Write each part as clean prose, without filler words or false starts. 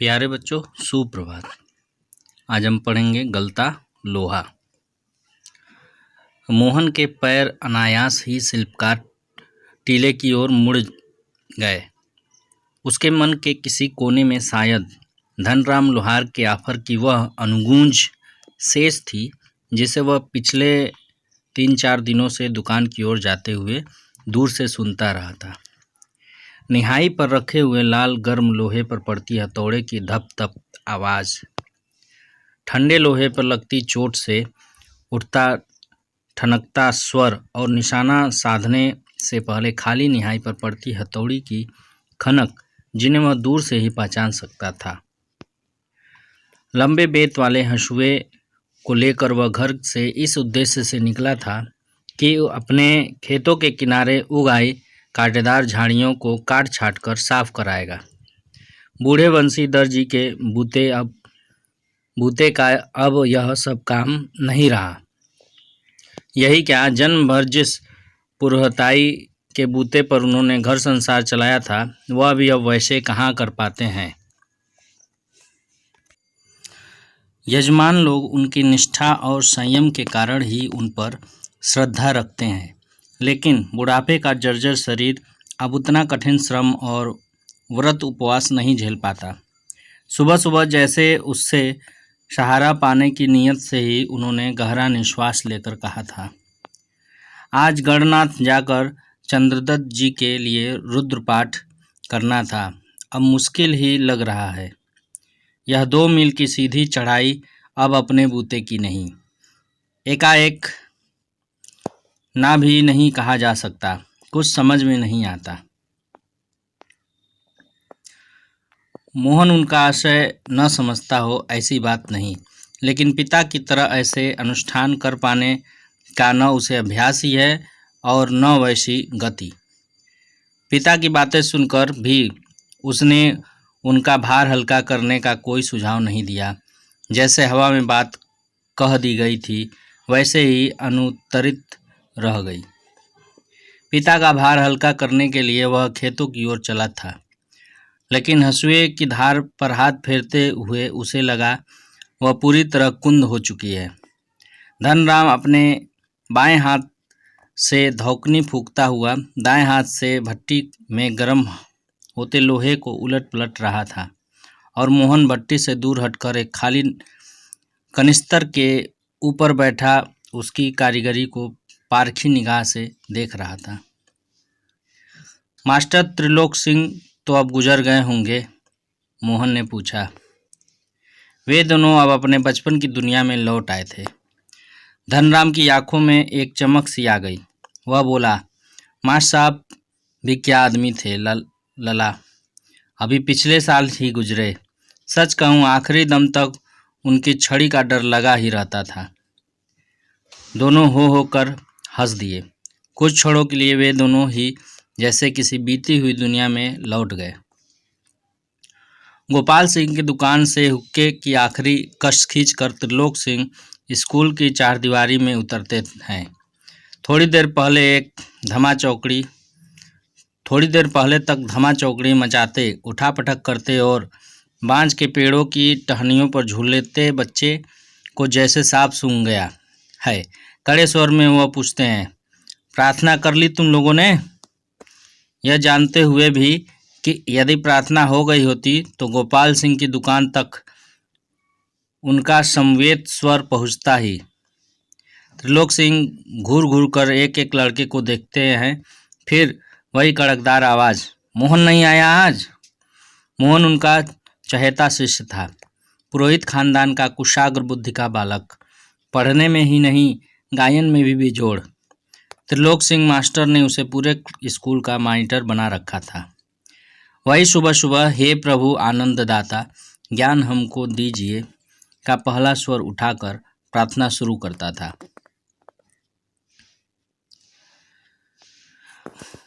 प्यारे बच्चों, सुप्रभात। आज हम पढ़ेंगे गलता लोहा। मोहन के पैर अनायास ही शिल्पकार टीले की ओर मुड़ गए। उसके मन के किसी कोने में शायद धनराम लोहार के ऑफर की वह अनुगूंज शेष थी जिसे वह पिछले 3-4 दिनों से दुकान की ओर जाते हुए दूर से सुनता रहा था। निहाई पर रखे हुए लाल गर्म लोहे पर पड़ती हथौड़े की धप धप आवाज़, ठंडे लोहे पर लगती चोट से उठता ठनकता स्वर और निशाना साधने से पहले खाली निहाई पर पड़ती हथौड़ी की खनक, जिन्हें वह दूर से ही पहचान सकता था। लंबे बेत वाले हंसुए को लेकर वह घर से इस उद्देश्य से निकला था कि अपने खेतों के किनारे उग आई कांटेदार झाड़ियों को काट छाट कर साफ कराएगा। बूढ़े बंशीधर जी के बूते का अब यह सब काम नहीं रहा। यही क्या, जन्म भर जिस पुरहताई के बूते पर उन्होंने घर संसार चलाया था, वह भी अब वैसे कहाँ कर पाते हैं। यजमान लोग उनकी निष्ठा और संयम के कारण ही उन पर श्रद्धा रखते हैं, लेकिन बुढ़ापे का जर्जर शरीर अब उतना कठिन श्रम और व्रत उपवास नहीं झेल पाता। सुबह सुबह जैसे उससे सहारा पाने की नीयत से ही उन्होंने गहरा निश्वास लेकर कहा था, आज गणनाथ जाकर चंद्रदत्त जी के लिए रुद्रपाठ करना था। अब मुश्किल ही लग रहा है। यह 2 मील की सीधी चढ़ाई अब अपने बूते की नहीं। एकाएक ना भी नहीं कहा जा सकता, कुछ समझ में नहीं आता। मोहन उनका आशय न समझता हो ऐसी बात नहीं, लेकिन पिता की तरह ऐसे अनुष्ठान कर पाने का न उसे अभ्यास ही है और न वैसी गति। पिता की बातें सुनकर भी उसने उनका भार हल्का करने का कोई सुझाव नहीं दिया। जैसे हवा में बात कह दी गई थी, वैसे ही अनुत्तरित रह गई। पिता का भार हल्का करने के लिए वह खेतों की ओर चला था, लेकिन हंसुए की धार पर हाथ फेरते हुए उसे लगा वह पूरी तरह कुंद हो चुकी है। धनराम अपने बाएं हाथ से धौकनी फूंकता हुआ दाएं हाथ से भट्टी में गर्म होते लोहे को उलट पलट रहा था और मोहन भट्टी से दूर हटकर एक खाली कनिस्तर के ऊपर बैठा उसकी कारीगरी को पारखी निगाह से देख रहा था। मास्टर त्रिलोक सिंह तो अब गुजर गए होंगे? मोहन ने पूछा। वे दोनों अब अपने बचपन की दुनिया में लौट आए थे। धनराम की आंखों में एक चमक सी आ गई। वह बोला, मास्टर साहब भी क्या आदमी थे लला, अभी पिछले साल ही गुजरे। सच कहूँ आखिरी दम तक उनकी छड़ी का डर लगा ही रहता था। दोनों हो कर हंस दिए। कुछ क्षणों के लिए वे दोनों ही जैसे किसी बीती हुई दुनिया में लौट गए। गोपाल सिंह की दुकान से हुक्के की आखिरी कश खींचकर त्रिलोक सिंह स्कूल की चारदीवारी में उतरते हैं। थोड़ी देर पहले तक धमा चौकड़ी मचाते, उठापटक करते और बांज के पेड़ों की टहनियों पर झूलते बच्चे को जैसे सांप सूंघ गया है। कड़े स्वर में वह पूछते हैं, प्रार्थना कर ली तुम लोगों ने? यह जानते हुए भी कि यदि प्रार्थना हो गई होती तो गोपाल सिंह की दुकान तक उनका समवेत स्वर पहुंचता ही। त्रिलोक सिंह घूर घूर कर एक एक लड़के को देखते हैं, फिर वही कड़कदार आवाज़, मोहन नहीं आया आज? मोहन उनका चहेता शिष्य था, पुरोहित खानदान का कुशाग्र बुद्धि का बालक, पढ़ने में ही नहीं गायन में भी बेजोड़। त्रिलोक सिंह मास्टर ने उसे पूरे स्कूल का मॉनिटर बना रखा था। वही सुबह सुबह हे प्रभु आनंददाता ज्ञान हमको दीजिए का पहला स्वर उठाकर प्रार्थना शुरू करता था।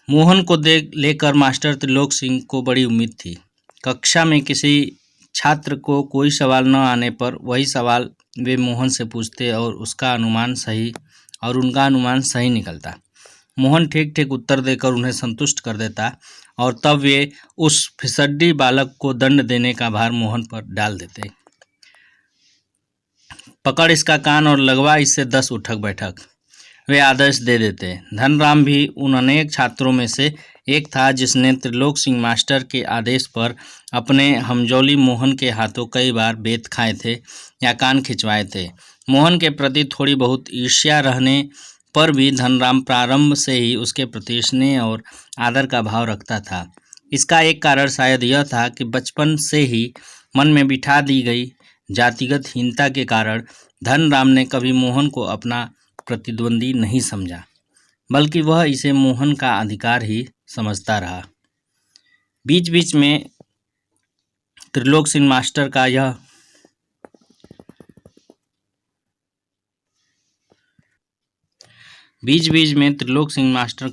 मोहन को लेकर मास्टर त्रिलोक सिंह को बड़ी उम्मीद थी। कक्षा में किसी छात्र को कोई सवाल न आने पर वही सवाल वे मोहन से पूछते और उनका अनुमान सही निकलता। मोहन ठीक ठीक उत्तर देकर उन्हें संतुष्ट कर देता और तब वे उस फिसड्डी बालक को दंड देने का भार मोहन पर डाल देते। पकड़ इसका कान और लगवा इससे 10 उठक बैठक, वे आदेश दे देते। धनराम भी उन अनेक छात्रों में से एक था जिसने त्रिलोक सिंह मास्टर के आदेश पर अपने हमजौली मोहन के हाथों कई बार बेत खाए थे या कान खिंचवाए थे। मोहन के प्रति थोड़ी बहुत ईर्ष्या रहने पर भी धनराम प्रारंभ से ही उसके प्रति स्नेह और आदर का भाव रखता था। इसका एक कारण शायद यह था कि बचपन से ही मन में बिठा दी गई जातिगत हीनता के कारण धनराम ने कभी मोहन को अपना प्रतिद्वंदी नहीं समझा, बल्कि वह इसे मोहन का अधिकार ही समझता रहा। बीच बीच में त्रिलोक सिंह मास्टर का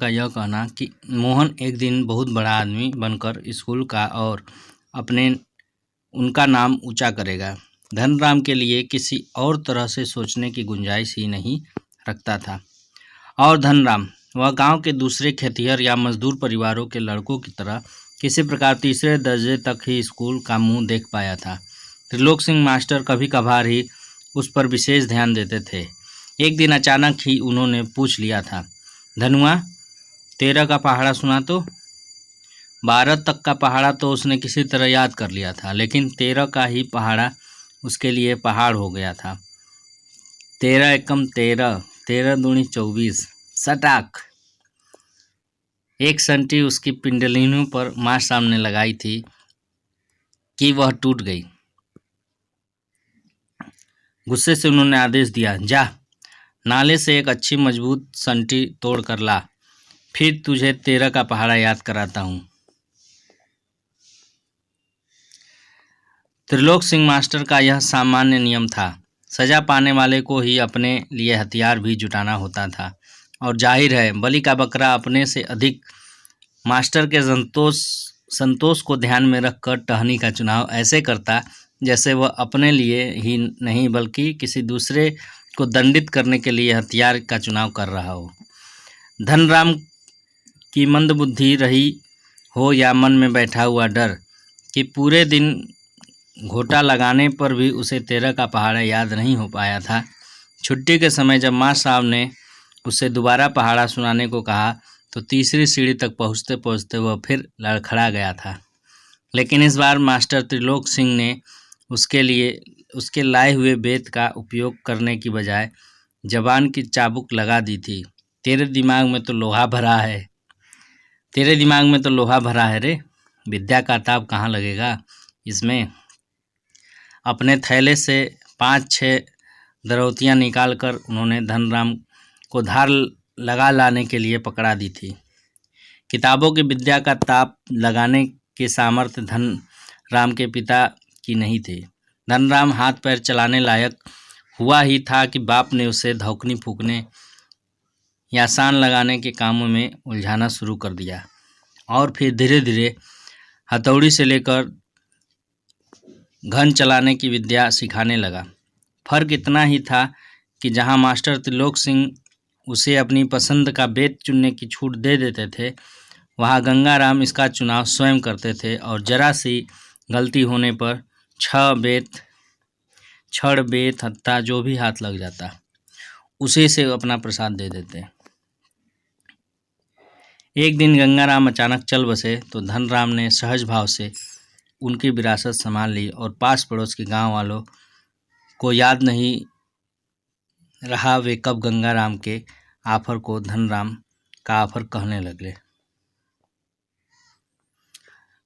यह कहना कि मोहन एक दिन बहुत बड़ा आदमी बनकर स्कूल का और अपने उनका नाम ऊंचा करेगा, धनराम के लिए किसी और तरह से सोचने की गुंजाइश ही नहीं रखता था। और धनराम, वह गांव के दूसरे खेतिहर या मजदूर परिवारों के लड़कों की तरह किसी प्रकार तीसरे दर्जे तक ही स्कूल का मुंह देख पाया था। त्रिलोक सिंह मास्टर कभी कभार ही उस पर विशेष ध्यान देते थे। एक दिन अचानक ही उन्होंने पूछ लिया था, धनुआ, 13 का पहाड़ा सुना तो? 12 तक का पहाड़ा तो उसने किसी तरह याद कर लिया था, लेकिन 13 का ही पहाड़ा उसके लिए पहाड़ हो गया था। 13 एकम 13, 13 दूनी 24, सटाक। एक संटी उसकी पिंडलियों पर माँ सामने लगाई थी कि वह टूट गई। गुस्से से उन्होंने आदेश दिया, जा नाले से एक अच्छी मजबूत संटी तोड़ कर ला, फिर तुझे 13 का पहाड़ा याद कराता हूँ। त्रिलोक सिंह मास्टर का यह सामान्य नियम था। सजा पाने वाले को ही अपने लिए हथियार भी जुटाना होता था, और जाहिर है बलि का बकरा अपने से अधिक मास्टर के संतोष को ध्यान में रखकर टहनी का चुनाव ऐसे करता जैसे वह अपने लिए ही नहीं बल्कि किसी दूसरे को दंडित करने के लिए हथियार का चुनाव कर रहा हो। धनराम की मंदबुद्धि रही हो या मन में बैठा हुआ डर कि पूरे दिन घोटा लगाने पर भी उसे 13 का पहाड़ा याद नहीं हो पाया था, छुट्टी के समय जब माँ साहब ने उसे दोबारा पहाड़ा सुनाने को कहा तो तीसरी सीढ़ी तक पहुँचते पहुँचते वह फिर लड़खड़ा गया था। लेकिन इस बार मास्टर त्रिलोक सिंह ने उसके लाए हुए बेत का उपयोग करने की बजाय जबान की चाबुक लगा दी थी। तेरे दिमाग में तो लोहा भरा है रे, विद्या का ताप कहाँ लगेगा इसमें। अपने थैले से 5-6 दरौतियाँ निकालकर उन्होंने धनराम को धार लगा लाने के लिए पकड़ा दी थी। किताबों की विद्या का ताप लगाने के सामर्थ्य धनराम के पिता की नहीं थे। धनराम हाथ पैर चलाने लायक हुआ ही था कि बाप ने उसे धौकनी फूकने या सान लगाने के कामों में उलझाना शुरू कर दिया, और फिर धीरे धीरे हथौड़ी से लेकर घन चलाने की विद्या सिखाने लगा। फर्क इतना ही था कि जहां मास्टर त्रिलोक सिंह उसे अपनी पसंद का बेत चुनने की छूट दे देते थे, वहां गंगाराम इसका चुनाव स्वयं करते थे और जरा सी गलती होने पर छड़ बेत हत्था जो भी हाथ लग जाता उसी से अपना प्रसाद दे देते। एक दिन गंगाराम अचानक चल बसे तो धनराम ने सहज भाव से उनकी विरासत संभाल ली और पास पड़ोस के गांव वालों को याद नहीं रहा वे कब गंगाराम के ऑफर को धनराम का ऑफर कहने लगे।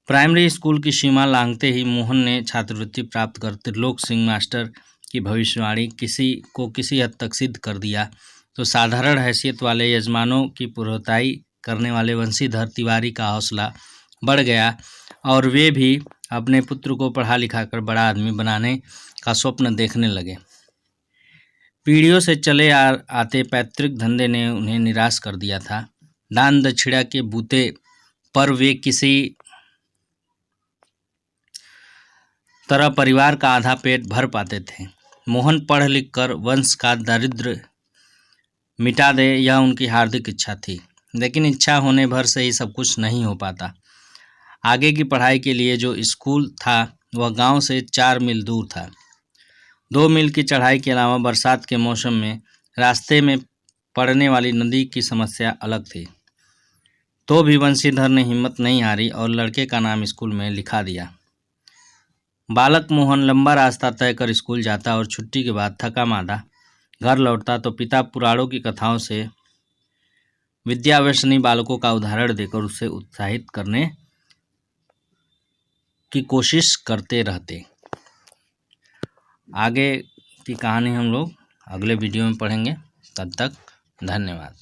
प्राइमरी स्कूल की सीमा लांघते ही मोहन ने छात्रवृत्ति प्राप्त कर त्रिलोक सिंह मास्टर की भविष्यवाणी किसी हद तक सिद्ध कर दिया तो साधारण हैसियत वाले यजमानों की पुरोहिताई करने वाले वंशीधर तिवारी का हौसला बढ़ गया और वे भी अपने पुत्र को पढ़ा लिखाकर बड़ा आदमी बनाने का स्वप्न देखने लगे। पीढ़ियों से चले आते पैतृक धंधे ने उन्हें निराश कर दिया था। दान दक्षिणा के बूते पर वे किसी तरह परिवार का आधा पेट भर पाते थे। मोहन पढ़ लिख कर वंश का दारिद्र्य मिटा दे, यह उनकी हार्दिक इच्छा थी। लेकिन इच्छा होने भर से ही सब कुछ नहीं हो पाता। आगे की पढ़ाई के लिए जो स्कूल था वह गांव से 4 मील दूर था। 2 मील की चढ़ाई के अलावा बरसात के मौसम में रास्ते में पड़ने वाली नदी की समस्या अलग थी। तो भी बंशीधर ने हिम्मत नहीं हारी और लड़के का नाम स्कूल में लिखा दिया। बालक मोहन लंबा रास्ता तय कर स्कूल जाता और छुट्टी के बाद थका मांदा घर लौटता तो पिता पुराणों की कथाओं से विद्याव्यसनी बालकों का उदाहरण देकर उसे उत्साहित करने की कोशिश करते रहते। आगे की कहानी हम लोग अगले वीडियो में पढ़ेंगे। तब तक धन्यवाद।